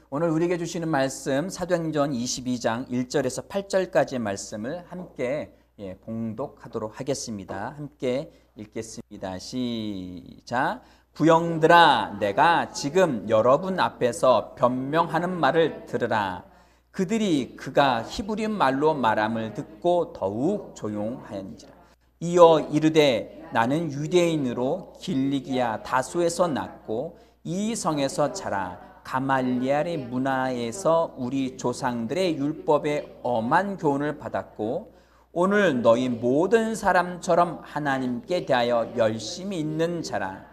오늘 우리에게 주시는 말씀 사도행전 22장 1절에서 8절까지의 말씀을 함께 봉독하도록 하겠습니다. 함께 읽겠습니다. 시작. 부형들아, 내가 지금 여러분 앞에서 변명하는 말을 들으라. 그들이 그가 히브리 말로 말함을 듣고 더욱 조용하였는지라. 이어 이르되 나는 유대인으로 길리기아 다소에서 났고 이 성에서 자라 가말리엘의 문화에서 우리 조상들의 율법에 엄한 교훈을 받았고 오늘 너희 모든 사람처럼 하나님께 대하여 열심히 있는 자라.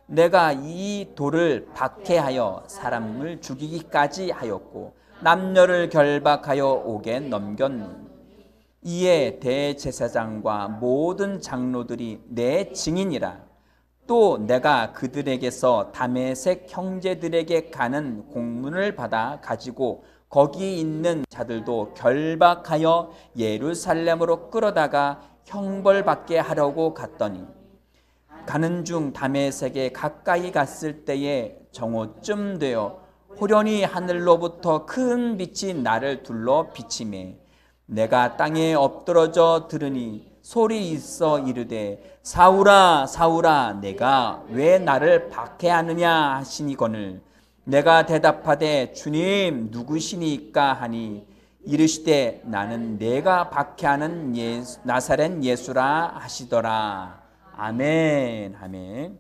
내가 이 돌을 박해하여 사람을 죽이기까지 하였고 남녀를 결박하여 옥에 넘겼노니 이에 대제사장과 모든 장로들이 내 증인이라. 또 내가 그들에게서 다메섹 형제들에게 가는 공문을 받아 가지고 거기 있는 자들도 결박하여 예루살렘으로 끌어다가 형벌받게 하려고 갔더니 가는 중 다메섹에 가까이 갔을 때에 정오쯤 되어 호련히 하늘로부터 큰 빛이 나를 둘러 비치매 내가 땅에 엎드러져 들으니 소리 있어 이르되 사울아 사울아 내가 왜 나를 박해하느냐 하시니거늘 내가 대답하되 주님 누구시니까 하니 이르시되 나는 내가 박해하는 나사렛 예수라 하시더라. 아멘. 아멘.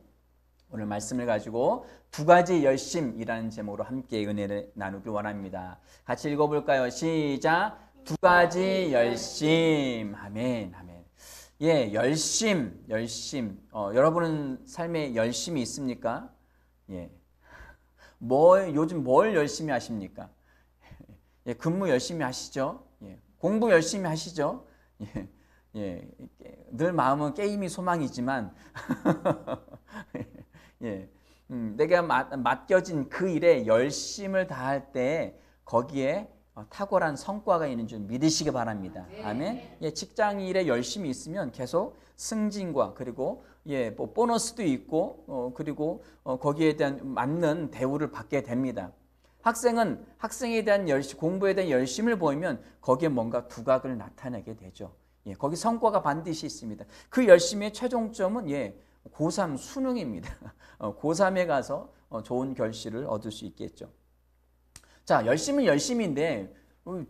오늘 말씀을 가지고 두 가지 열심이라는 제목으로 함께 은혜를 나누길 원합니다. 같이 읽어볼까요? 시작. 두 가지 열심. 아멘. 아멘. 열심. 여러분은 삶에 열심이 있습니까? 요즘 뭘 열심히 하십니까? 근무 열심히 하시죠? 공부 열심히 하시죠? 늘 마음은 게임이 소망이지만, 내가 맡겨진 그 일에 열심을 다할 때 거기에 탁월한 성과가 있는 줄 믿으시기 바랍니다. 아멘. 직장 일에 열심히 있으면 계속 승진과 그리고 뭐 보너스도 있고 그리고 거기에 대한 맞는 대우를 받게 됩니다. 학생은 학생에 대한 공부에 대한 열심을 보이면 거기에 뭔가 두각을 나타내게 되죠. 거기 성과가 반드시 있습니다. 그 열심의 최종점은 고3 수능입니다. 고3에 가서 좋은 결실을 얻을 수 있겠죠. 자, 열심은 열심인데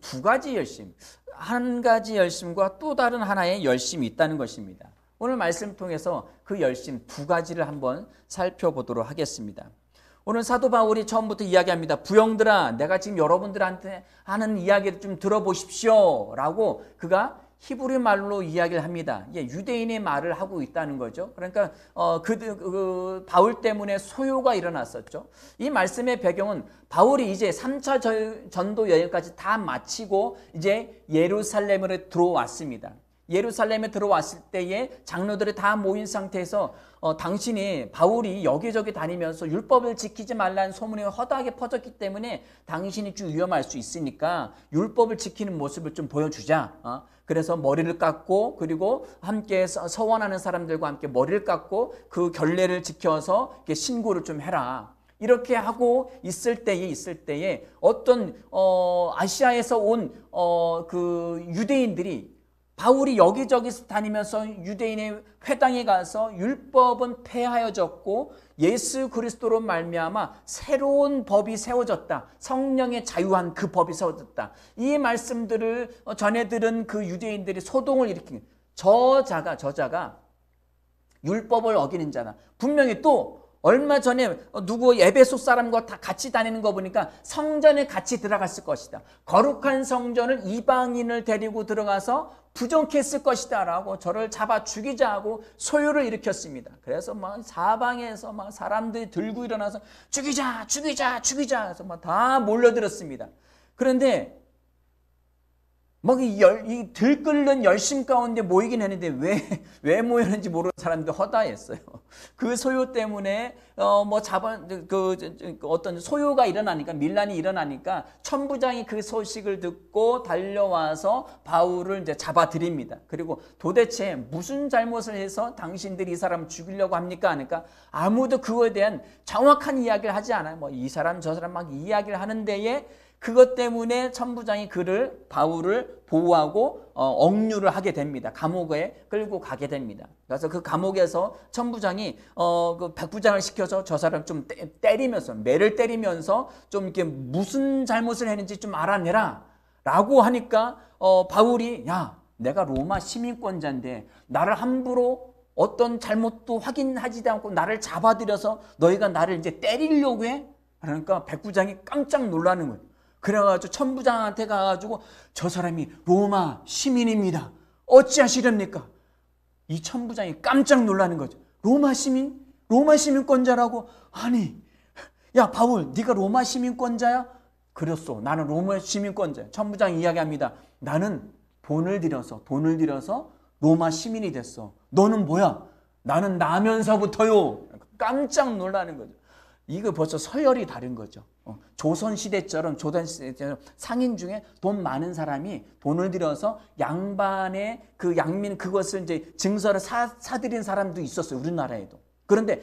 두 가지 열심, 한 가지 열심과 또 다른 하나의 열심이 있다는 것입니다. 오늘 말씀 통해서 그 열심 두 가지를 한번 살펴보도록 하겠습니다. 오늘 사도 바울이 처음부터 이야기합니다. 부형들아, 내가 지금 여러분들한테 하는 이야기를 좀 들어보십시오 라고 그가 히브리 말로 이야기를 합니다. 유대인의 말을 하고 있다는 거죠. 그러니까 바울 때문에 소요가 일어났었죠. 이 말씀의 배경은 바울이 이제 3차 전도 여행까지 다 마치고 이제 예루살렘으로 들어왔습니다. 예루살렘에 들어왔을 때에 장로들이 다 모인 상태에서 당신이 바울이 여기저기 다니면서 율법을 지키지 말라는 소문이 허다하게 퍼졌기 때문에 당신이 좀 위험할 수 있으니까 율법을 지키는 모습을 좀 보여주자. 그래서 머리를 깎고 그리고 함께 서원하는 사람들과 함께 머리를 깎고 그 결례를 지켜서 신고를 좀 해라. 이렇게 하고 있을 때에 어떤 아시아에서 온 그 유대인들이 바울이 여기저기서 다니면서 유대인의 회당에 가서 율법은 폐하여졌고 예수 그리스도로 말미암아 새로운 법이 세워졌다. 성령의 자유한 그 법이 세워졌다. 이 말씀들을 전해 들은 그 유대인들이 소동을 일으킨 저자가 율법을 어기는 자다. 분명히 또 얼마 전에 누구 에베소 사람과 다 같이 다니는 거 보니까 성전에 같이 들어갔을 것이다. 거룩한 성전을 이방인을 데리고 들어가서 부정했을 것이다 라고 저를 잡아 죽이자 하고 소요를 일으켰습니다. 그래서 막 사방에서 막 사람들이 들고 일어나서 죽이자 해서 막 다 몰려들었습니다. 그런데 막 이 들끓는 열심 가운데 모이긴 했는데 왜 모였는지 모르는 사람들 허다했어요. 그 소요 때문에 어떤 소요가 일어나니까, 밀란이 일어나니까 천부장이 그 소식을 듣고 달려와서 바울을 이제 잡아들입니다. 그리고 도대체 무슨 잘못을 해서 당신들이 이 사람 죽이려고 합니까? 하니까 아무도 그거에 대한 정확한 이야기를 하지 않아요. 뭐 이 사람 저 사람 막 이야기를 하는 데에 그것 때문에 천부장이 바울을 보호하고 억류를 하게 됩니다. 감옥에 끌고 가게 됩니다. 그래서 그 감옥에서 천부장이 그 백부장을 시켜서 저 사람 좀 때리면서, 매를 때리면서 좀 이렇게 무슨 잘못을 했는지 좀 알아내라 라고 하니까 바울이, 야, 내가 로마 시민권자인데 나를 함부로 어떤 잘못도 확인하지도 않고 나를 잡아들여서 너희가 나를 이제 때리려고 해? 그러니까 백부장이 깜짝 놀라는 거예요. 그래가지고 천부장한테 가가지고 저 사람이 로마 시민입니다. 어찌하시렵니까? 이 천부장이 깜짝 놀라는 거죠. 로마 시민? 로마 시민권자라고? 아니, 야 바울, 네가 로마 시민권자야? 그랬어. 나는 로마 시민권자야. 천부장이 이야기합니다. 나는 돈을 들여서 로마 시민이 됐어. 너는 뭐야? 나는 나면서부터요. 깜짝 놀라는 거죠. 이거 벌써 서열이 다른 거죠. 조선시대처럼 상인 중에 돈 많은 사람이 돈을 들여서 양반의 그 양민 그것을 이제 증서를 사들인 사람도 있었어요. 우리나라에도. 그런데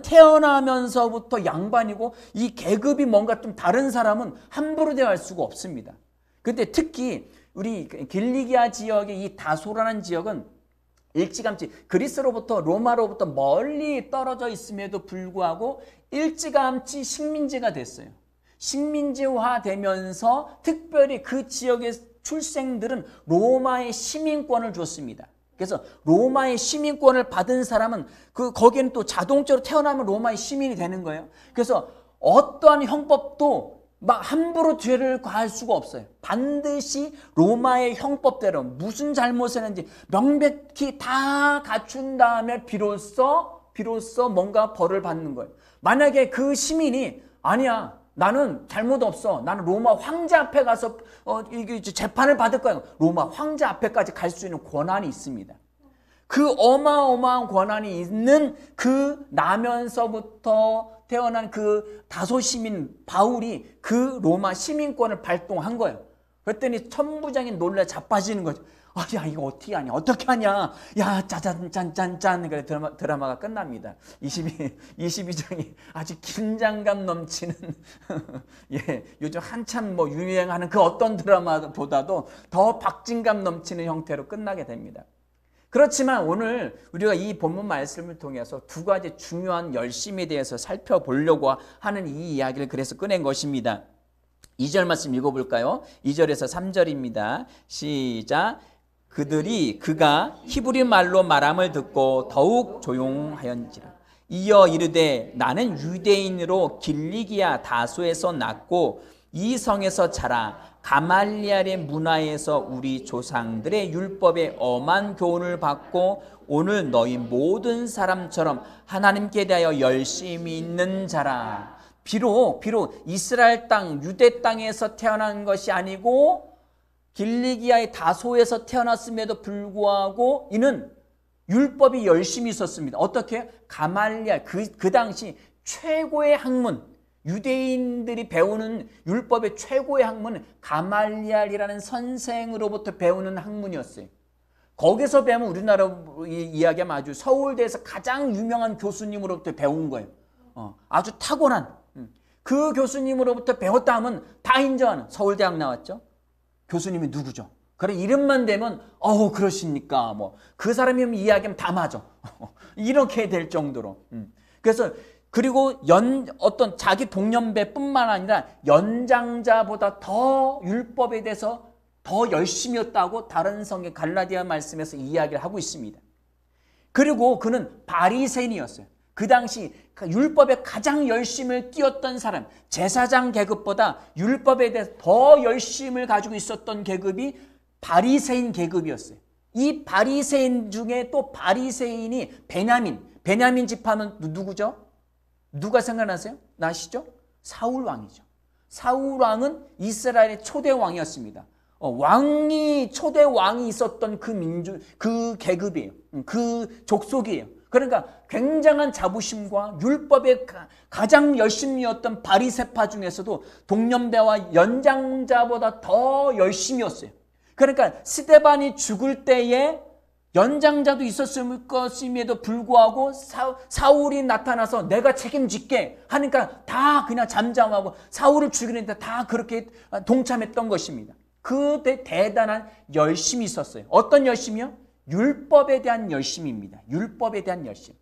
태어나면서부터 양반이고 이 계급이 뭔가 좀 다른 사람은 함부로 대할 수가 없습니다. 근데 특히 우리 길리기아 지역의 이 다소라는 지역은 일찌감치 그리스로부터 로마로부터 멀리 떨어져 있음에도 불구하고 일찌감치 식민지가 됐어요. 식민지화 되면서 특별히 그 지역의 출생들은 로마의 시민권을 줬습니다. 그래서 로마의 시민권을 받은 사람은 거기는 또 자동적으로 태어나면 로마의 시민이 되는 거예요. 그래서 어떠한 형법도 막 함부로 죄를 가할 수가 없어요. 반드시 로마의 형법대로 무슨 잘못을 했는지 명백히 다 갖춘 다음에 비로소 뭔가 벌을 받는 거예요. 만약에 그 시민이 아니야, 나는 잘못 없어, 나는 로마 황제 앞에 가서 재판을 받을 거야. 로마 황제 앞에까지 갈 수 있는 권한이 있습니다. 그 어마어마한 권한이 있는 그 나면서부터 태어난 그 다소시민 바울이 그 로마 시민권을 발동한 거예요. 그랬더니 천부장이 놀라 자빠지는 거죠. 야, 이거 어떻게 하냐? 어떻게 하냐? 야, 짜잔짠짠짠. 그래 드라마가 끝납니다. 22장이 아주 긴장감 넘치는 예, 요즘 한참 유행하는 그 어떤 드라마보다도 더 박진감 넘치는 형태로 끝나게 됩니다. 그렇지만 오늘 우리가 이 본문 말씀을 통해서 두 가지 중요한 열심에 대해서 살펴보려고 하는 이 이야기를 그래서 꺼낸 것입니다. 2절 말씀 읽어볼까요? 2절에서 3절입니다. 시작. 그가 히브리 말로 말함을 듣고 더욱 조용하였지라. 이어 이르되 나는 유대인으로 길리기아 다소에서 났고 이 성에서 자라 가말리엘의 문화에서 우리 조상들의 율법에 엄한 교훈을 받고 오늘 너희 모든 사람처럼 하나님께 대하여 열심히 있는 자라. 비록 이스라엘 땅 유대 땅에서 태어난 것이 아니고 길리기아의 다소에서 태어났음에도 불구하고 이는 율법이 열심히 있었습니다. 어떻게? 가말리엘 그 당시 최고의 학문, 유대인들이 배우는 율법의 최고의 학문은 가말리엘이라는 선생으로부터 배우는 학문이었어요. 거기서 배우면 우리나라 이야기하면 아주 서울대에서 가장 유명한 교수님으로부터 배운 거예요. 아주 탁월한 그 교수님으로부터 배웠다 하면 다 인정하는 서울대학 나왔죠. 교수님이 누구죠? 그래 이름만 되면 그러십니까? 그 사람이면 이야기하면 다 맞아. 이렇게 될 정도로. 그래서 그리고 어떤 자기 동년배뿐만 아니라 연장자보다 더 율법에 대해서 더 열심이었다고 다른 성의 갈라디아 말씀에서 이야기를 하고 있습니다. 그리고 그는 바리새인이었어요. 그 당시 율법에 가장 열심을 띄었던 사람, 제사장 계급보다 율법에 대해서 더 열심을 가지고 있었던 계급이 바리새인 계급이었어요. 이 바리새인 중에 또 바리새인이 베냐민 집하면 누구죠? 누가 생각나세요? 나시죠? 사울 왕이죠. 사울 왕은 이스라엘의 초대 왕이었습니다. 왕이, 초대 왕이 있었던 그 민족, 그 계급이에요. 그 족속이에요. 그러니까 굉장한 자부심과 율법에 가장 열심이었던 바리새파 중에서도 동년배와 연장자보다 더 열심이었어요. 그러니까 스데반이 죽을 때에 연장자도 있었을 것임에도 불구하고 사울이 나타나서 내가 책임질게 하니까 다 그냥 잠잠하고 사울을 죽이는데 다 그렇게 동참했던 것입니다. 그 대단한 열심이 있었어요. 어떤 열심이요? 율법에 대한 열심입니다. 율법에 대한 열심.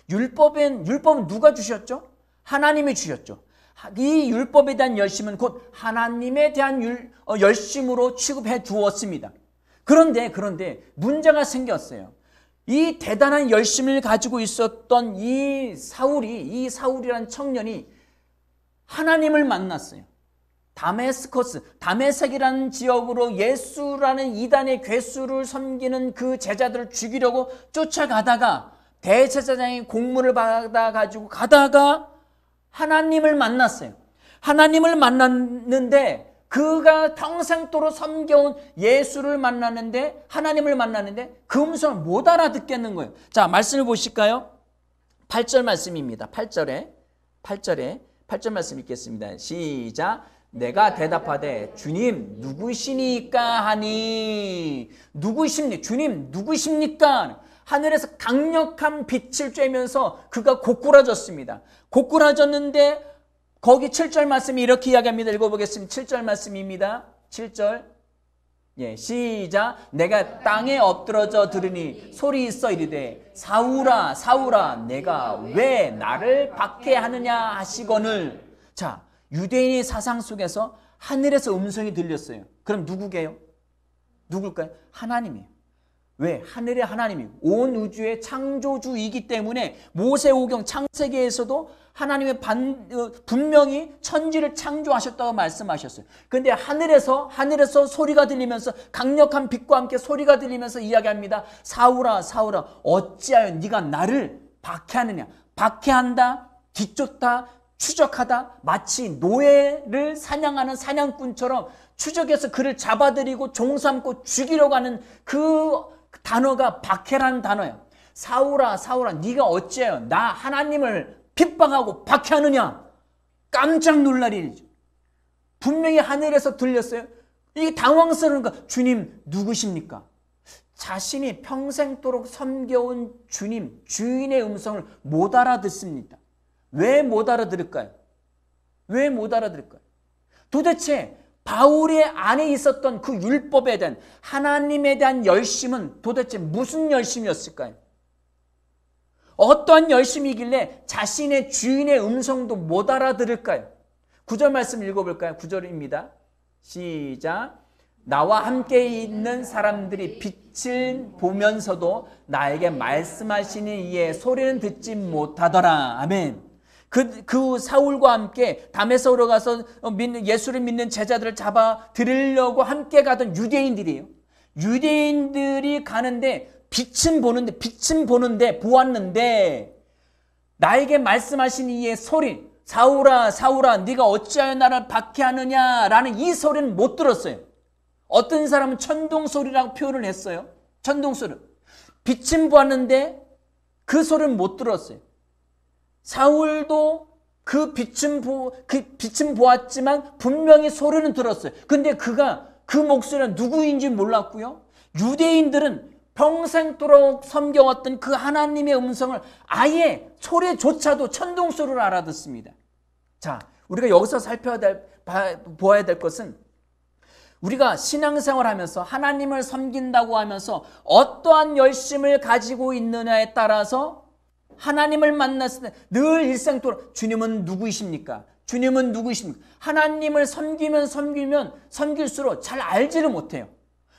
율법은 누가 주셨죠? 하나님이 주셨죠. 이 율법에 대한 열심은 곧 하나님에 대한 열심으로 취급해 두었습니다. 그런데 문제가 생겼어요. 이 대단한 열심을 가지고 있었던 이 사울이라는 청년이 하나님을 만났어요. 다메섹이라는 지역으로 예수라는 이단의 괴수를 섬기는 그 제자들을 죽이려고 쫓아가다가 대제사장이 공문을 받아가지고 가다가 하나님을 만났어요. 하나님을 만났는데 그가 평생도록 섬겨온 예수를 만났는데, 하나님을 만났는데 그 음성을 못 알아듣겠는 거예요. 자, 말씀을 보실까요? 8절 말씀입니다. 8절 말씀 읽겠습니다. 시작. 내가 대답하되 주님 누구시니까 하니. 주님 누구십니까? 하늘에서 강력한 빛을 쬐면서 그가 고꾸라졌습니다. 고꾸라졌는데 거기 7절 말씀이 이렇게 이야기합니다. 읽어보겠습니다. 7절 말씀입니다. 7절. 예, 시작. 내가 땅에 엎드러져 들으니 소리 있어 이르되 사울아 사울아 내가 왜 나를 박해하느냐 하시거늘. 자, 유대인의 사상 속에서 하늘에서 음성이 들렸어요. 그럼 누구게요? 누굴까요? 하나님이에요. 왜? 하늘의 하나님이 온 우주의 창조주이기 때문에 모세오경 창세기에서도 하나님의 분명히 천지를 창조하셨다고 말씀하셨어요. 그런데 하늘에서 소리가 들리면서 강력한 빛과 함께 소리가 들리면서 이야기합니다. 사울아 사울아 어찌하여 네가 나를 박해하느냐. 박해한다, 뒤쫓다, 추적하다, 마치 노예를 사냥하는 사냥꾼처럼 추적해서 그를 잡아들이고 종삼고 죽이려고 하는 그 단어가 박해라는 단어예요. 사울아 사울아 네가 어찌하여 나 하나님을 핍박하고 박해하느냐. 깜짝 놀랄 일이죠. 분명히 하늘에서 들렸어요. 이게 당황스러운 거. 주님 누구십니까? 자신이 평생도록 섬겨온 주인의 음성을 못 알아듣습니다. 왜 못 알아들을까요? 왜 못 알아들을까요? 도대체 바울의 안에 있었던 그 율법에 대한 하나님에 대한 열심은 도대체 무슨 열심이었을까요? 어떠한 열심이길래 자신의 주인의 음성도 못 알아들을까요? 9절 말씀 읽어볼까요? 9절입니다. 시작. 나와 함께 있는 사람들이 빛을 보면서도 나에게 말씀하시는 이의 소리는 듣지 못하더라. 아멘. 그 사울과 함께 다메섹으로 가서 예수를 믿는 제자들을 잡아 들으려고 함께 가던 유대인들이에요. 유대인들이 가는데 빛은 보는데 보았는데 나에게 말씀하신 이의 소리, 사울아 사울아 네가 어찌하여 나를 박해하느냐라는 이 소리는 못 들었어요. 어떤 사람은 천둥소리라고 표현을 했어요. 천둥소리. 빛은 보았는데 그 소리는 못 들었어요. 사울도 그 빛은 보았지만 분명히 소리는 들었어요. 근데 그가 그 목소리가 누구인지 몰랐고요. 유대인들은 평생도록 섬겨왔던 그 하나님의 음성을 아예 소리조차도 천둥소리를 알아듣습니다. 자, 우리가 여기서 보아야 될 것은 우리가 신앙생활 하면서 하나님을 섬긴다고 하면서 어떠한 열심을 가지고 있느냐에 따라서 하나님을 만났을 때 늘 일생도록 주님은 누구이십니까? 주님은 누구이십니까? 하나님을 섬길수록 잘 알지를 못해요.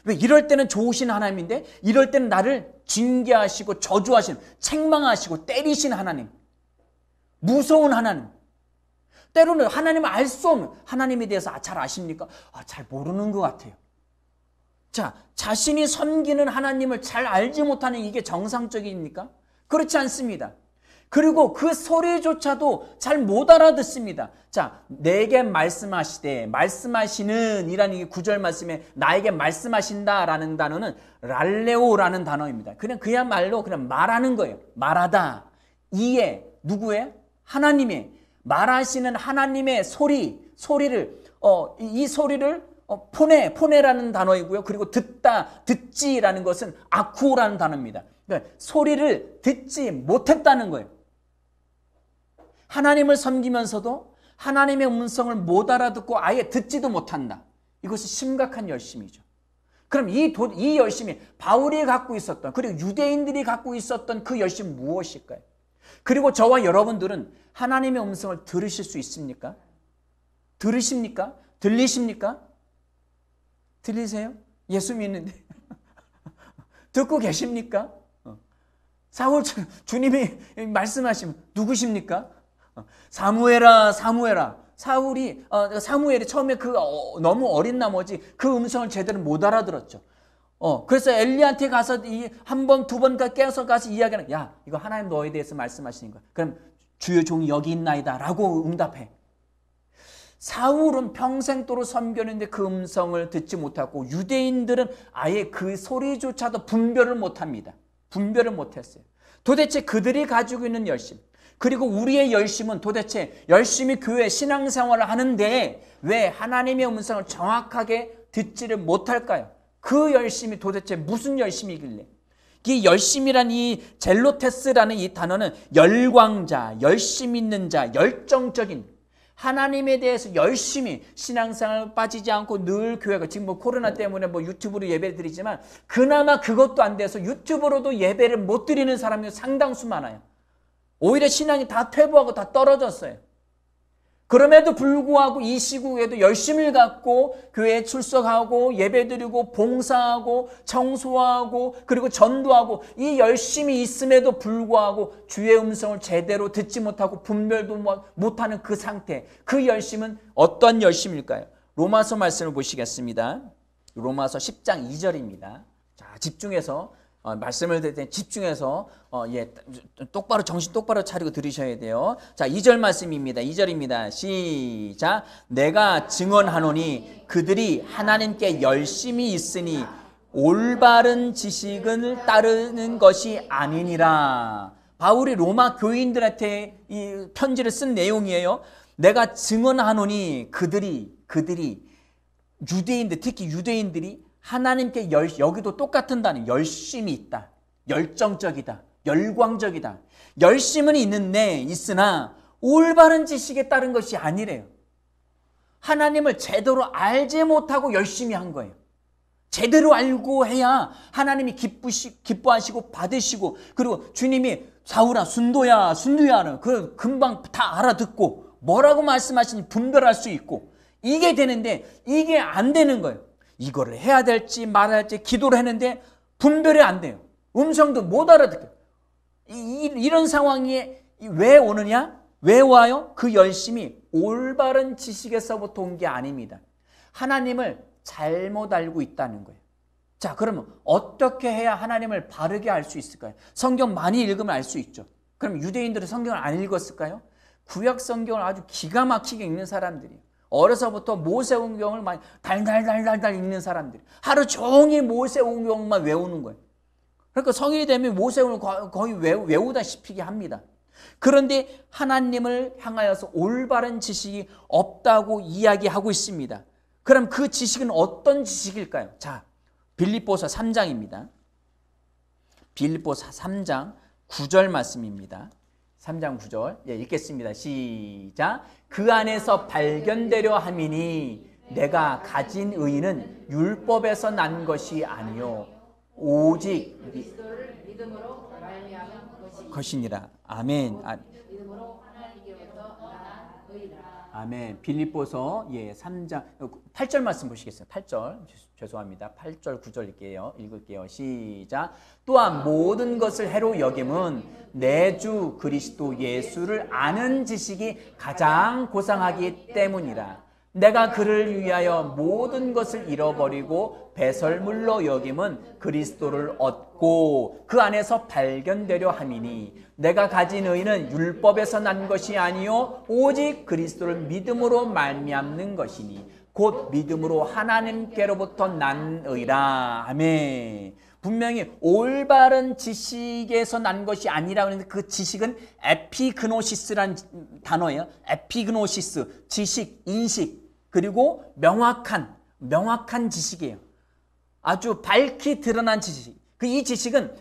왜? 이럴 때는 좋으신 하나님인데 이럴 때는 나를 징계하시고 저주하시는, 책망하시고 때리신 하나님, 무서운 하나님. 때로는 하나님을 알 수 없는 하나님에 대해서 잘 아십니까? 잘 모르는 것 같아요. 자, 자신이 섬기는 하나님을 잘 알지 못하는 이게 정상적입니까? 그렇지 않습니다. 그리고 그 소리조차도 잘 못 알아듣습니다. 자, 내게 말씀하시되, 말씀하시는 이라는 이 구절 말씀에 나에게 말씀하신다라는 단어는 랄레오라는 단어입니다. 그야말로 그냥 말하는 거예요. 말하다. 이에 누구의? 하나님의, 말하시는 하나님의 소리를 이 소리를 포네라는 단어이고요. 그리고 듣지라는 것은 아쿠라는 단어입니다. 그러니까 소리를 듣지 못했다는 거예요. 하나님을 섬기면서도 하나님의 음성을 못 알아듣고 아예 듣지도 못한다. 이것이 심각한 열심이죠. 그럼 이 열심이 바울이 갖고 있었던, 그리고 유대인들이 갖고 있었던 그 열심은 무엇일까요? 그리고 저와 여러분들은 하나님의 음성을 들으실 수 있습니까? 들으십니까? 들리십니까? 들리세요? 예수 믿는데 듣고 계십니까? 사울처럼 주님이 말씀하시면 누구십니까? 사무엘아, 사무엘아. 사무엘이 처음에 너무 어린 나머지 그 음성을 제대로 못 알아들었죠. 그래서 엘리한테 가서 한 번, 두 번 깨서 가서 이야기하는, 야, 이거 하나님 너에 대해서 말씀하시는 거야. 그럼 주의 종이 여기 있나이다 라고 응답해. 사울은 평생도록 섬겼는데 그 음성을 듣지 못하고, 유대인들은 아예 그 소리조차도 분별을 못합니다. 분별을 못했어요. 도대체 그들이 가지고 있는 열심, 그리고 우리의 열심은 도대체 열심히 교회 신앙생활을 하는데 왜 하나님의 음성을 정확하게 듣지를 못할까요? 그 열심이 도대체 무슨 열심이길래? 이 열심이란 이 젤로테스라는 이 단어는 열광자, 열심 있는 자, 열정적인, 하나님에 대해서 열심히 신앙생활 빠지지 않고 늘 교회가, 지금 코로나 때문에 유튜브로 예배를 드리지만 그나마 그것도 안 돼서 유튜브로도 예배를 못 드리는 사람이 상당수 많아요. 오히려 신앙이 다 퇴보하고 다 떨어졌어요. 그럼에도 불구하고 이 시국에도 열심을 갖고 교회에 출석하고 예배드리고 봉사하고 청소하고 그리고 전도하고, 이 열심이 있음에도 불구하고 주의 음성을 제대로 듣지 못하고 분별도 못하는 그 상태, 그 열심은 어떤 열심일까요? 로마서 말씀을 보시겠습니다. 로마서 10장 2절입니다. 자, 집중해서 말씀을 들을 때 집중해서 똑바로 정신 똑바로 차리고 들으셔야 돼요. 자, 2절 말씀입니다. 2절입니다. 시작. 내가 증언하노니 그들이 하나님께 열심히 있으니 올바른 지식을 따르는 것이 아니니라. 바울이 로마 교인들한테 이 편지를 쓴 내용이에요. 내가 증언하노니 그들이 유대인들, 특히 유대인들이 하나님께 여기도 똑같은 단어, 열심이 있다, 열정적이다, 열광적이다. 열심은 있으나 올바른 지식에 따른 것이 아니래요. 하나님을 제대로 알지 못하고 열심히 한 거예요. 제대로 알고 해야 하나님이 기뻐하시고 받으시고, 그리고 주님이 사울아, 순도야 그 금방 다 알아듣고 뭐라고 말씀하시는지 분별할 수 있고, 이게 되는데 이게 안 되는 거예요. 이거를 해야 될지 말아야 할지 기도를 했는데 분별이 안 돼요. 음성도 못 알아듣게. 이런 상황이 왜 오느냐? 왜 와요? 그 열심이 올바른 지식에서부터 온 게 아닙니다. 하나님을 잘못 알고 있다는 거예요. 자, 그러면 어떻게 해야 하나님을 바르게 알 수 있을까요? 성경 많이 읽으면 알 수 있죠. 그럼 유대인들은 성경을 안 읽었을까요? 구약 성경을 아주 기가 막히게 읽는 사람들이에요. 어려서부터 모세오경을 많이 달달달달달 읽는 사람들이, 하루 종일 모세오경만 외우는 거예요. 그러니까 성인이 되면 모세오경을 거의 외우다시피 합니다. 그런데 하나님을 향하여서 올바른 지식이 없다고 이야기하고 있습니다. 그럼 그 지식은 어떤 지식일까요? 자, 빌립보서 3장입니다. 빌립보서 3장 9절 말씀입니다. 3장 9절 읽겠습니다. 시작. 그 안에서 발견되려 함이니 내가 가진 의는 율법에서 난 것이 아니요 오직 그리스도를 믿음으로 말미암은 것이니라. 아멘. 아멘. 빌립보서 3장 8절 말씀 보시겠어요? 8절. 죄송합니다. 8절 9절 읽을게요. 시작. 또한 모든 것을 해로 여김은 내 주 그리스도 예수를 아는 지식이 가장 고상하기 때문이라. 내가 그를 위하여 모든 것을 잃어버리고 배설물로 여김은 그리스도를 얻고 그 안에서 발견되려 함이니 내가 가진 의는 율법에서 난 것이 아니요 오직 그리스도를 믿음으로 말미암는 것이니 곧 믿음으로 하나님께로부터 난 의라. 아멘. 분명히 올바른 지식에서 난 것이 아니라고 하는데 그 지식은 에피그노시스라는 단어예요. 에피그노시스, 지식, 인식, 그리고 명확한 지식이에요. 아주 밝히 드러난 지식. 이 지식은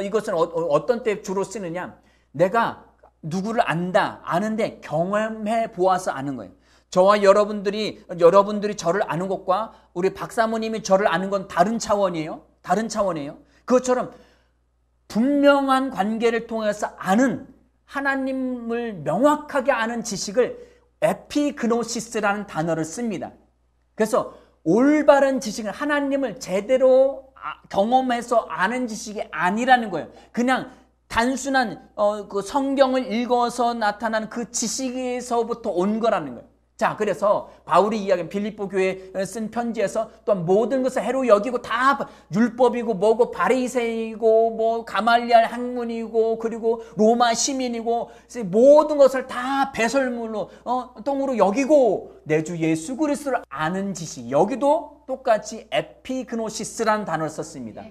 이것은 어떤 때 주로 쓰느냐? 내가 누구를 아는데 경험해 보아서 아는 거예요. 저와 여러분들이 저를 아는 것과 우리 박사모님이 저를 아는 건 다른 차원이에요. 그것처럼 분명한 관계를 통해서 아는 하나님을 명확하게 아는 지식을 에피그노시스라는 단어를 씁니다. 그래서 올바른 지식은 하나님을 제대로 경험해서 아는 지식이 아니라는 거예요. 그냥 단순한 그 성경을 읽어서 나타나는 그 지식에서부터 온 거라는 거예요. 자, 그래서 바울이 이야기한 빌립보 교회에 쓴 편지에서 또 모든 것을 해로 여기고 다 율법이고 뭐고 바리새이고 뭐 가말리알 학문이고 그리고 로마 시민이고 모든 것을 다 배설물로 똥으로 여기고 내 주 예수 그리스도를 아는 지식, 여기도 똑같이 에피그노시스라는 단어를 썼습니다.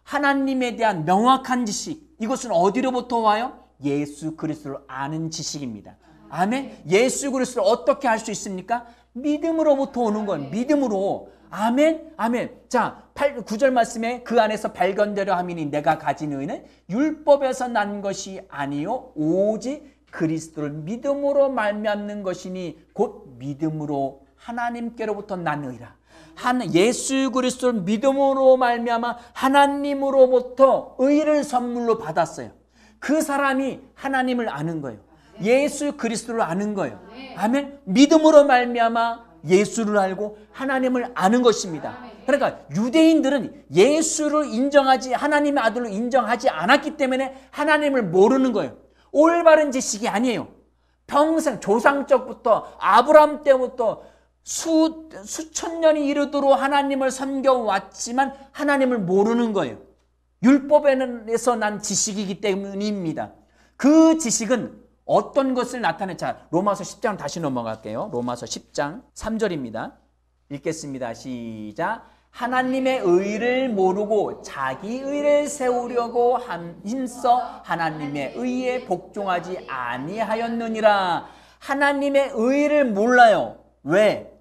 하나님에 대한 명확한 지식, 이것은 어디로부터 와요? 예수 그리스도를 아는 지식입니다. 아멘. 예수 그리스도를 어떻게 알 수 있습니까? 믿음으로부터 오는 건 믿음으로. 아멘. 자, 9절 말씀에 그 안에서 발견되려 함이니 내가 가진 의는 율법에서 난 것이 아니요 오직 그리스도를 믿음으로 말미암는 것이니 곧 믿음으로 하나님께로부터 난 의라. 예수 그리스도를 믿음으로 말미암아 하나님으로부터 의를 선물로 받았어요. 그 사람이 하나님을 아는 거예요. 예수 그리스도를 아는 거예요. 아멘. 믿음으로 말미암아 예수를 알고 하나님을 아는 것입니다. 그러니까 유대인들은 예수를 하나님의 아들로 인정하지 않았기 때문에 하나님을 모르는 거예요. 올바른 지식이 아니에요. 평생 조상적부터 아브라함 때부터 수천 년이 이르도록 하나님을 섬겨왔지만 하나님을 모르는 거예요. 율법에서 난 지식이기 때문입니다. 그 지식은 어떤 것을 나타내? 자, 로마서 10장 다시 넘어갈게요. 로마서 10장 3절입니다. 읽겠습니다. 시작. 하나님의 의를 모르고 자기 의를 세우려고 힘써 하나님의 의에 복종하지 아니하였느니라. 하나님의 의를 몰라요. 왜?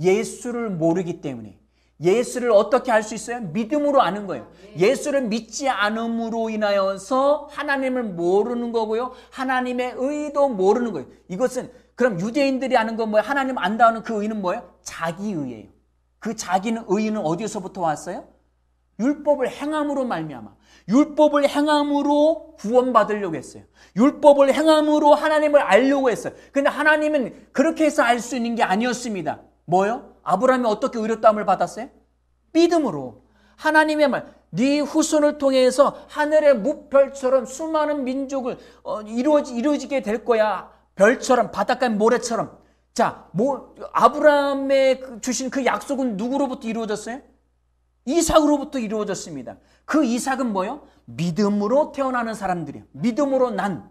예수를 모르기 때문에. 예수를 어떻게 알 수 있어요? 믿음으로 아는 거예요. 예수를 믿지 않음으로 인하여서 하나님을 모르는 거고요. 하나님의 의도 모르는 거예요. 이것은 그럼 유대인들이 아는 건 뭐예요? 하나님 안다는 그 의는 뭐예요? 자기 의예요. 그 자기는 의는 어디서부터 왔어요? 율법을 행함으로 말미암아. 율법을 행함으로 구원받으려고 했어요. 율법을 행함으로 하나님을 알려고 했어요. 그런데 하나님은 그렇게 해서 알 수 있는 게 아니었습니다. 뭐요? 아브라함이 어떻게 의롭다함을 받았어요? 믿음으로. 하나님의 말, 네 후손을 통해서 하늘의 무별처럼 수많은 민족을 이루어지게 될 거야. 별처럼, 바닷가의 모래처럼. 자, 아브라함의 주신 그 약속은 누구로부터 이루어졌어요? 이삭으로부터 이루어졌습니다. 그 이삭은 뭐예요? 믿음으로 태어나는 사람들이에요. 믿음으로 난.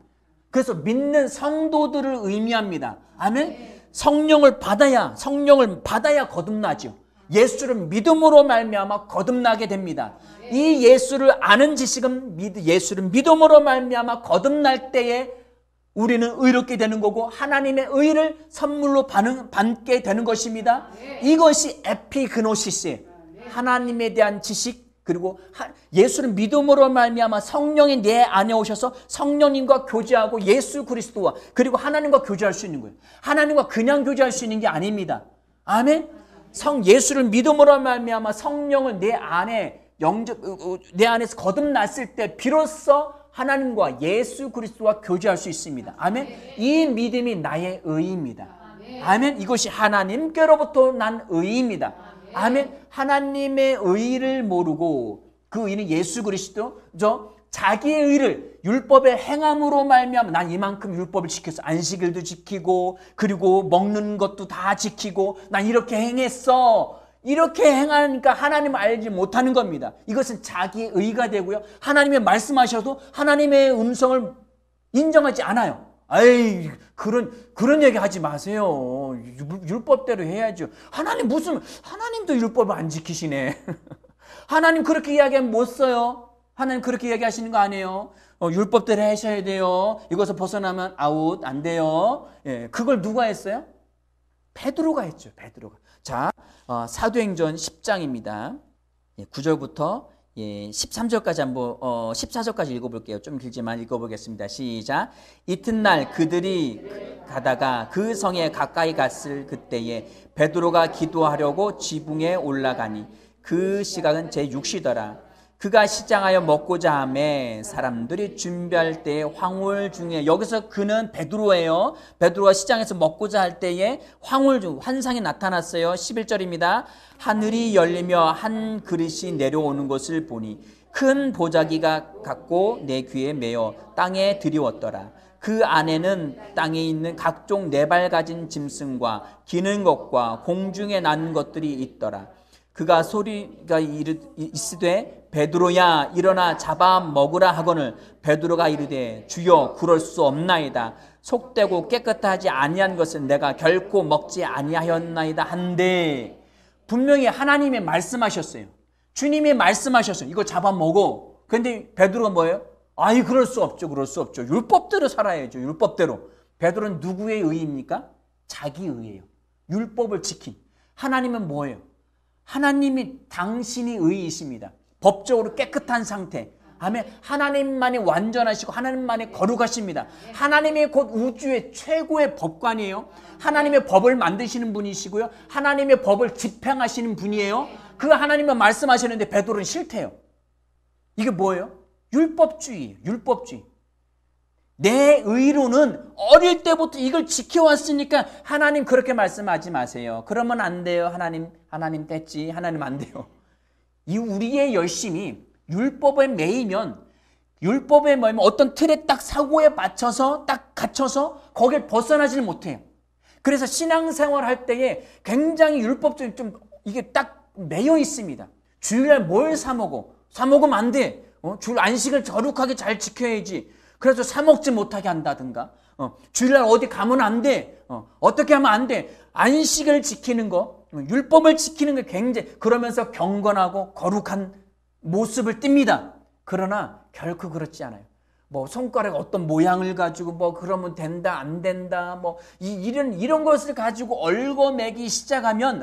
그래서 믿는 성도들을 의미합니다. 아멘. 성령을 받아야 거듭나죠. 예수를 믿음으로 말미암아 거듭나게 됩니다. 이 예수를 아는 지식은 예수를 믿음으로 말미암아 거듭날 때에 우리는 의롭게 되는 거고 하나님의 의를 선물로 받게 되는 것입니다. 이것이 에피그노시스예요. 하나님에 대한 지식, 그리고 예수를 믿음으로 말미암아 성령이 내 안에 오셔서 성령님과 교제하고 예수 그리스도와 그리고 하나님과 교제할 수 있는 거예요. 하나님과 그냥 교제할 수 있는 게 아닙니다. 아멘. 예수를 믿음으로 말미암아 성령을 내 안에서 거듭났을 때 비로소 하나님과 예수 그리스도와 교제할 수 있습니다. 아멘. 이 믿음이 나의 의입니다. 아멘. 이것이 하나님께로부터 난 의입니다. 아멘. 하나님의 의를 모르고 그 의는 예수 그리스도죠. 자기의 의를 율법의 행함으로 말미암아 난 이만큼 율법을 지켰어. 안식일도 지키고 그리고 먹는 것도 다 지키고 난 이렇게 행했어. 이렇게 행하니까 하나님을 알지 못하는 겁니다. 이것은 자기의 의가 되고요. 하나님의 말씀하셔도 하나님의 음성을 인정하지 않아요. 아이, 그런 얘기 하지 마세요. 율법대로 해야죠. 하나님도 율법을 안 지키시네. 하나님 그렇게 이야기하면 못 써요. 하나님 그렇게 이야기하시는 거 아니에요. 율법대로 하셔야 돼요. 이것을 벗어나면 아웃, 안 돼요. 예, 그걸 누가 했어요? 베드로가 했죠. 베드로가. 자, 사도행전 10장입니다. 9절부터 13절까지 한번 14절까지 읽어볼게요. 좀 길지만 읽어보겠습니다. 시작. 이튿날 그들이 가다가 그 성에 가까이 갔을 그때에 베드로가 기도하려고 지붕에 올라가니 그 시각은 제6시더라. 그가 시장하여 먹고자 하매 사람들이 준비할 때에 황홀 중에, 여기서 그는 베드로예요. 베드로가 시장에서 먹고자 할 때에 황홀 중 환상이 나타났어요. 11절입니다. 하늘이 열리며 한 그릇이 내려오는 것을 보니 큰 보자기가 같고 내 귀에 매어 땅에 들이웠더라. 그 안에는 땅에 있는 각종 네 발 가진 짐승과 기는 것과 공중에 나는 것들이 있더라. 그가 소리가 이르되 베드로야 일어나 잡아 먹으라 하거늘 베드로가 이르되 주여 그럴 수 없나이다. 속되고 깨끗하지 아니한 것은 내가 결코 먹지 아니하였나이다 한데, 분명히 하나님이 말씀하셨어요. 주님이 말씀하셨어요. 이거 잡아 먹어. 근데 베드로가 뭐예요? 아이, 그럴 수 없죠. 그럴 수 없죠. 율법대로 살아야죠. 율법대로. 베드로는 누구의 의입니까? 자기 의예요. 율법을 지킨. 하나님은 뭐예요? 하나님이 당신이 의이십니다. 법적으로 깨끗한 상태. 아멘. 하나님만이 완전하시고 하나님만이 거룩하십니다. 하나님이 곧 우주의 최고의 법관이에요. 하나님의 법을 만드시는 분이시고요. 하나님의 법을 집행하시는 분이에요. 그 하나님은 말씀하시는데 베드로는 싫대요. 이게 뭐예요? 율법주의예요. 율법주의. 내 의로는 어릴 때부터 이걸 지켜왔으니까 하나님 그렇게 말씀하지 마세요. 그러면 안 돼요. 하나님 뗐지. 하나님 안 돼요. 이 우리의 열심이 율법에 매이면, 율법에 매이면 어떤 틀에 딱 사고에 맞춰서 딱 갇혀서 거기에 벗어나지를 못해요. 그래서 신앙생활 할 때에 굉장히 율법적인 좀 이게 딱 매여 있습니다. 주일날 뭘 사 먹어? 사 먹으면 안 돼. 주일 안식을 거룩하게 잘 지켜야지. 그래서 사 먹지 못하게 한다든가, 주일날 어디 가면 안 돼. 어떻게 하면 안 돼. 안식을 지키는 거, 율법을 지키는 게 굉장히, 그러면서 경건하고 거룩한 모습을 띱니다. 그러나 결코 그렇지 않아요. 뭐 손가락 어떤 모양을 가지고 뭐 그러면 된다 안 된다 뭐 이런 것을 가지고 얽어매기 시작하면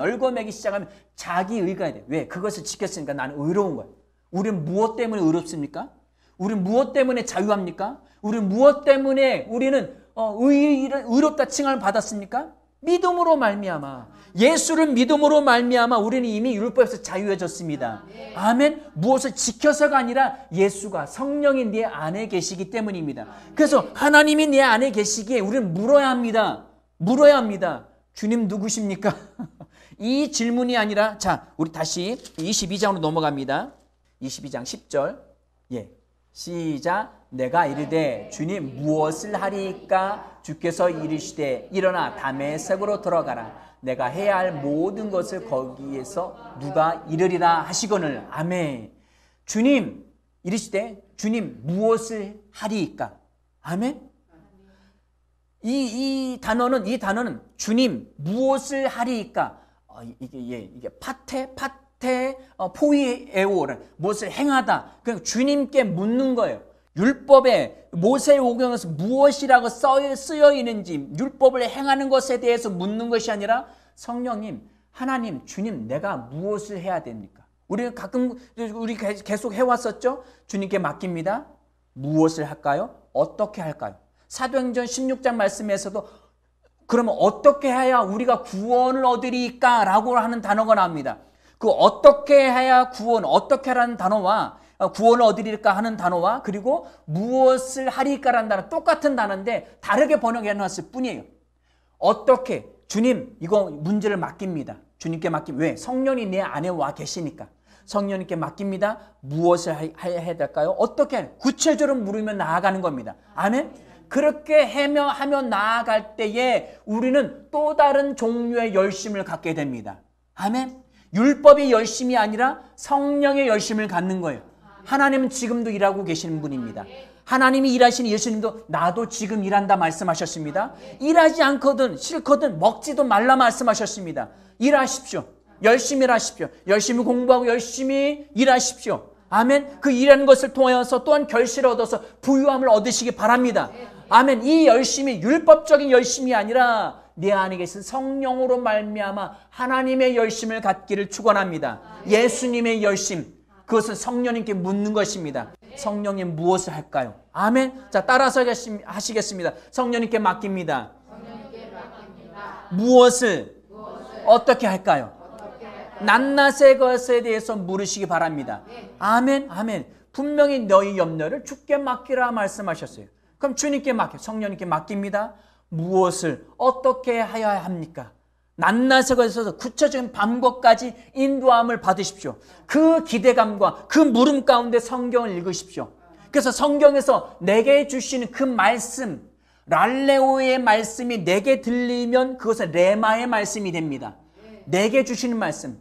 자기 의가 돼. 왜? 그것을 지켰으니까 나는 의로운 거야. 우리는 무엇 때문에 의롭습니까? 우리는 무엇 때문에 자유합니까? 우리는 무엇 때문에 우리는 의롭다 칭함을 받았습니까? 믿음으로 말미암아. 예수를 믿음으로 말미암아 우리는 이미 율법에서 자유해졌습니다. 아멘. 무엇을 지켜서가 아니라 예수가, 성령이 내 안에 계시기 때문입니다. 그래서 하나님이 내 안에 계시기에 우리는 물어야 합니다. 물어야 합니다. 주님 누구십니까? 이 질문이 아니라, 자, 우리 다시 22장으로 넘어갑니다. 22장 10절. 시작. 내가 이르되 주님 무엇을 하리이까? 주께서 이르시되 일어나 다메섹으로 들어가라. 내가 해야 할 모든 것을 거기에서 누가 이르리라 하시거늘. 아멘. 주님 이르시되 주님 무엇을 하리이까? 아멘. 이 단어는 주님 무엇을 하리이까? 이게 파테 포이에오, 무엇을 행하다. 그냥 주님께 묻는 거예요. 율법에 모세오경에서 무엇이라고 쓰여 있는지, 율법을 행하는 것에 대해서 묻는 것이 아니라 성령님, 하나님, 주님, 내가 무엇을 해야 됩니까? 우리 계속 해왔었죠? 주님께 맡깁니다. 무엇을 할까요? 어떻게 할까요? 사도행전 16장 말씀에서도 그러면 어떻게 해야 우리가 구원을 얻으리까? 라고 하는 단어가 나옵니다. 그 어떻게 해야 어떻게 하라는 단어와 구원을 얻으리까 하는 단어와 그리고 무엇을 하리까라는 단어, 똑같은 단어인데 다르게 번역해 놨을 뿐이에요. 어떻게? 주님, 이거 문제를 맡깁니다. 주님께 왜? 성령이 내 안에 와 계시니까. 성령님께 맡깁니다. 무엇을 해야 될까요? 어떻게 구체적으로 물으며 나아가는 겁니다. 아멘. 그렇게 하며 나아갈 때에 우리는 또 다른 종류의 열심을 갖게 됩니다. 아멘. 율법의 열심이 아니라 성령의 열심을 갖는 거예요. 하나님은 지금도 일하고 계시는 분입니다. 하나님이 일하시는 예수님도 나도 지금 일한다 말씀하셨습니다. 일하지 않거든 싫거든 먹지도 말라 말씀하셨습니다. 일하십시오. 열심히 일하십시오. 열심히 공부하고 열심히 일하십시오. 아멘. 그 일하는 것을 통해서 또한 결실을 얻어서 부유함을 얻으시기 바랍니다. 아멘. 이 열심이 율법적인 열심이 아니라 내 안에 계신 성령으로 말미암아 하나님의 열심을 갖기를 축원합니다. 예수님의 열심, 그것은 성령님께 묻는 것입니다. 성령님 무엇을 할까요? 아멘. 자, 따라서 하시겠습니다. 성령님께 맡깁니다. 무엇을 어떻게 할까요? 낱낱의 것에 대해서 물으시기 바랍니다. 아멘. 아멘. 분명히 너희 염려를 주께 맡기라 말씀하셨어요. 그럼 주님께 성령님께 맡깁니다. 무엇을 어떻게 해야 합니까? 낱낱의 것에서 구체적인 방법까지 인도함을 받으십시오. 그 기대감과 그 물음 가운데 성경을 읽으십시오. 그래서 성경에서 내게 주시는 그 말씀, 랄레오의 말씀이 내게 들리면 그것은 레마의 말씀이 됩니다. 내게 주시는 말씀.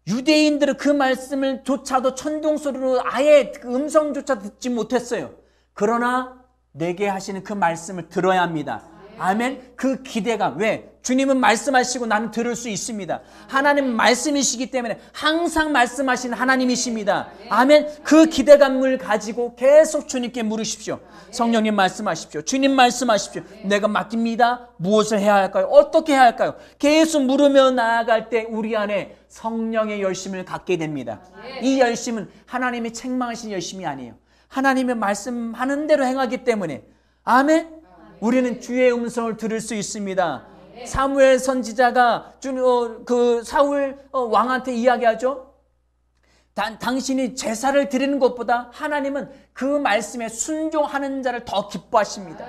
유대인들은 그 말씀을 조차도 천둥소리로 아예 그 음성조차 듣지 못했어요. 그러나 내게 하시는 그 말씀을 들어야 합니다. 아멘. 그 기대감. 왜? 주님은 말씀하시고 나는 들을 수 있습니다. 하나님 말씀이시기 때문에 항상 말씀하시는 하나님이십니다. 아멘. 그 기대감을 가지고 계속 주님께 물으십시오. 성령님 말씀하십시오. 주님 말씀하십시오. 내가 맡깁니다. 무엇을 해야 할까요? 어떻게 해야 할까요? 계속 물으며 나아갈 때 우리 안에 성령의 열심을 갖게 됩니다. 이 열심은 하나님이 책망하신 열심이 아니에요. 하나님의 말씀하는 대로 행하기 때문에. 아멘. 우리는 주의 음성을 들을 수 있습니다. 사무엘 선지자가 그 사울 왕한테 이야기하죠. 당신이 제사를 드리는 것보다 하나님은 그 말씀에 순종하는 자를 더 기뻐하십니다.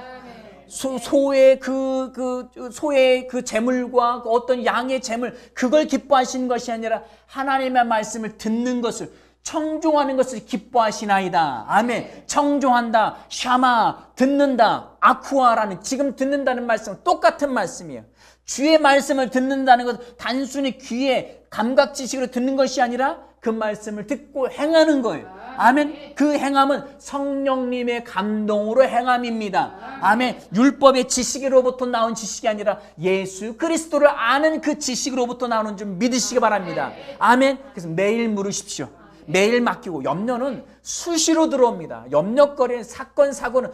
소의 그 제물과 어떤 양의 제물, 그걸 기뻐하시는 것이 아니라 하나님의 말씀을 듣는 것을, 청종하는 것을 기뻐하시나이다. 아멘. 청종한다, 샤마, 듣는다, 아쿠아라는, 지금 듣는다는 말씀은 똑같은 말씀이에요. 주의 말씀을 듣는다는 것은 단순히 귀에 감각지식으로 듣는 것이 아니라 그 말씀을 듣고 행하는 거예요. 아멘. 그 행함은 성령님의 감동으로 행함입니다. 아멘. 율법의 지식으로부터 나온 지식이 아니라 예수 그리스도를 아는 그 지식으로부터 나오는 줄 믿으시기 바랍니다. 아멘. 그래서 매일 물으십시오. 매일 맡기고. 염려는 수시로 들어옵니다. 염려거리는 사건 사고는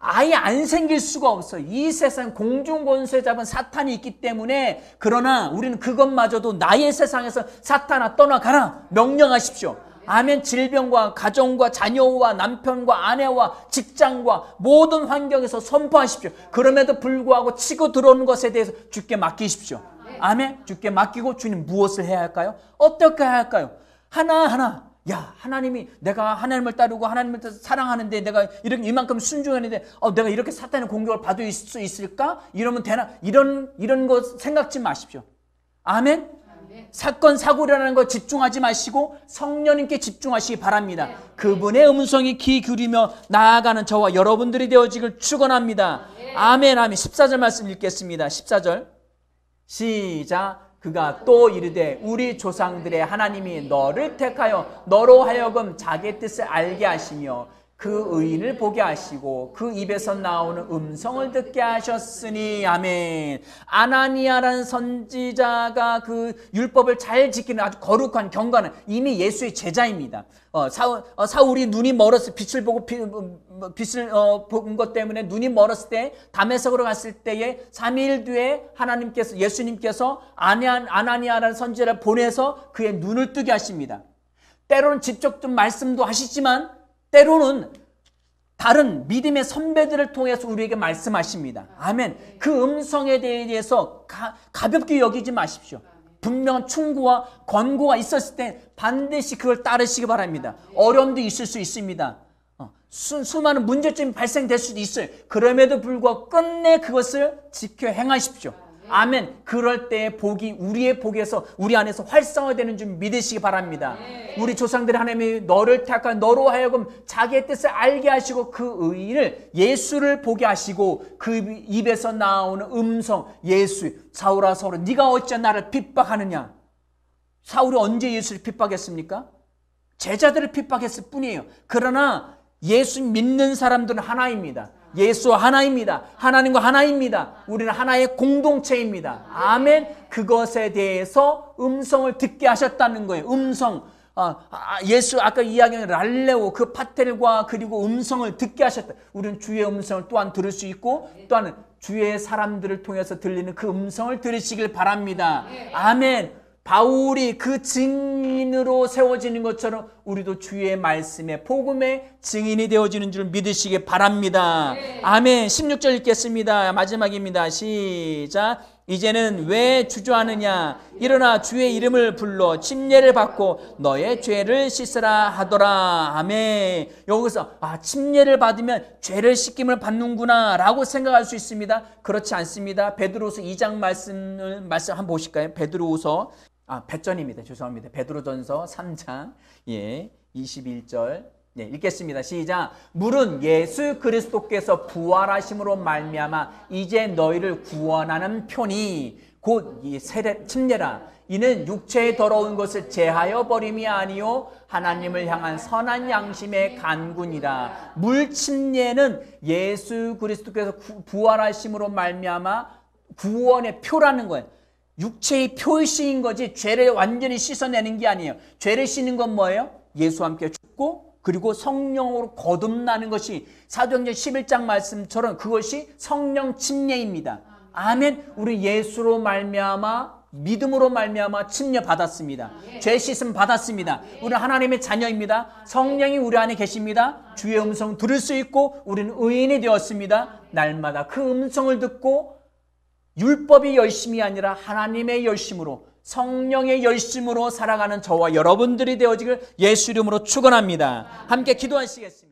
아예 안 생길 수가 없어요. 이 세상 공중권세 잡은 사탄이 있기 때문에. 그러나 우리는 그것마저도 나의 세상에서 사탄아 떠나가라 명령하십시오. 아멘. 질병과 가정과 자녀와 남편과 아내와 직장과 모든 환경에서 선포하십시오. 그럼에도 불구하고 치고 들어오는 것에 대해서 주께 맡기십시오. 아멘. 주께 맡기고 주님 무엇을 해야 할까요? 어떻게 해야 할까요? 하나하나. 야, 하나님이, 내가 하나님을 따르고 하나님을 사랑하는데 내가 이렇게 이만큼 순종하는데 내가 이렇게 사탄의 공격을 받을 수 있을까? 이러면 되나? 이런 거 생각지 마십시오. 아멘. 사건 사고라는 거 집중하지 마시고 성령님께 집중하시기 바랍니다. 그분의 음성에 귀 기울이며 나아가는 저와 여러분들이 되어지길 축원합니다. 아멘. 아멘. 14절 말씀 읽겠습니다. 14절 시작. 그가 또 이르되 우리 조상들의 하나님이 너를 택하여 너로 하여금 자기의 뜻을 알게 하시며 그 의인을 보게 하시고 그 입에서 나오는 음성을 듣게 하셨으니. 아멘. 아나니아라는 선지자가 그 율법을 잘 지키는 아주 거룩한 경건한 이미 예수의 제자입니다. 사울이 눈이 멀었을, 빛을 보고 빛을 본 것 때문에 눈이 멀었을 때 다메섹으로 갔을 때에 3일 뒤에 예수님께서 아나니아라는 선지자를 보내서 그의 눈을 뜨게 하십니다. 때로는 직접 좀 말씀도 하시지만 때로는 다른 믿음의 선배들을 통해서 우리에게 말씀하십니다. 아멘. 그 음성에 대해서 가볍게 여기지 마십시오. 분명한 충고와 권고가 있었을 때 반드시 그걸 따르시기 바랍니다. 어려움도 있을 수 있습니다. 수많은 문제점이 발생될 수도 있어요. 그럼에도 불구하고 끝내 그것을 지켜 행하십시오. 아멘. 그럴 때 복이 우리의 복에서 우리 안에서 활성화되는 줄 믿으시기 바랍니다. 우리 조상들이 하나님이 너를 택한 너로 하여금 자기의 뜻을 알게 하시고 그 의인을 예수를 보게 하시고 그 입에서 나오는 음성 예수 사울아 사울아 네가 어찌 나를 핍박하느냐. 사울이 언제 예수를 핍박했습니까? 제자들을 핍박했을 뿐이에요. 그러나 예수 믿는 사람들은 하나입니다. 예수 하나입니다. 하나님과 하나입니다. 우리는 하나의 공동체입니다. 아멘. 그것에 대해서 음성을 듣게 하셨다는 거예요. 음성. 예수 아까 이야기한 랄레오 그 파텔과 그리고 음성을 듣게 하셨다. 우리는 주의 음성을 또한 들을 수 있고 또한 주의 사람들을 통해서 들리는 그 음성을 들으시길 바랍니다. 아멘. 바울이 그 증인으로 세워지는 것처럼 우리도 주의 말씀에 복음의 증인이 되어지는 줄 믿으시기 바랍니다. 아멘. 16절 읽겠습니다. 마지막입니다. 시작. 이제는 왜 주저하느냐. 일어나 주의 이름을 불러 침례를 받고 너의 죄를 씻으라 하더라. 아멘. 여기서 침례를 받으면 죄를 씻김을 받는구나 라고 생각할 수 있습니다. 그렇지 않습니다. 베드로서 2장 말씀 한번 보실까요? 베드로서 배전입니다. 죄송합니다. 베드로전서 3장 21절 읽겠습니다. 시작. 물은 예수 그리스도께서 부활하심으로 말미암아 이제 너희를 구원하는 편이 곧 이 침례라. 이는 육체의 더러운 것을 제하여 버림이 아니요 하나님을 향한 선한 양심의 간군이라. 물 침례는 예수 그리스도께서 부활하심으로 말미암아 구원의 표라는 거예요. 육체의 표시인 거지 죄를 완전히 씻어내는 게 아니에요. 죄를 씻는 건 뭐예요? 예수와 함께 죽고 그리고 성령으로 거듭나는 것이 사도행전 11장 말씀처럼 그것이 성령 침례입니다. 아멘. 우리 예수로 말미암아 믿음으로 말미암아 침례 받았습니다. 죄 씻음 받았습니다. 우리는 하나님의 자녀입니다. 성령이 우리 안에 계십니다. 주의 음성 들을 수 있고 우리는 의인이 되었습니다. 날마다 그 음성을 듣고 율법의 열심이 아니라 하나님의 열심으로 성령의 열심으로 살아가는 저와 여러분들이 되어지길 예수 이름으로 축원합니다. 함께 기도하시겠습니다.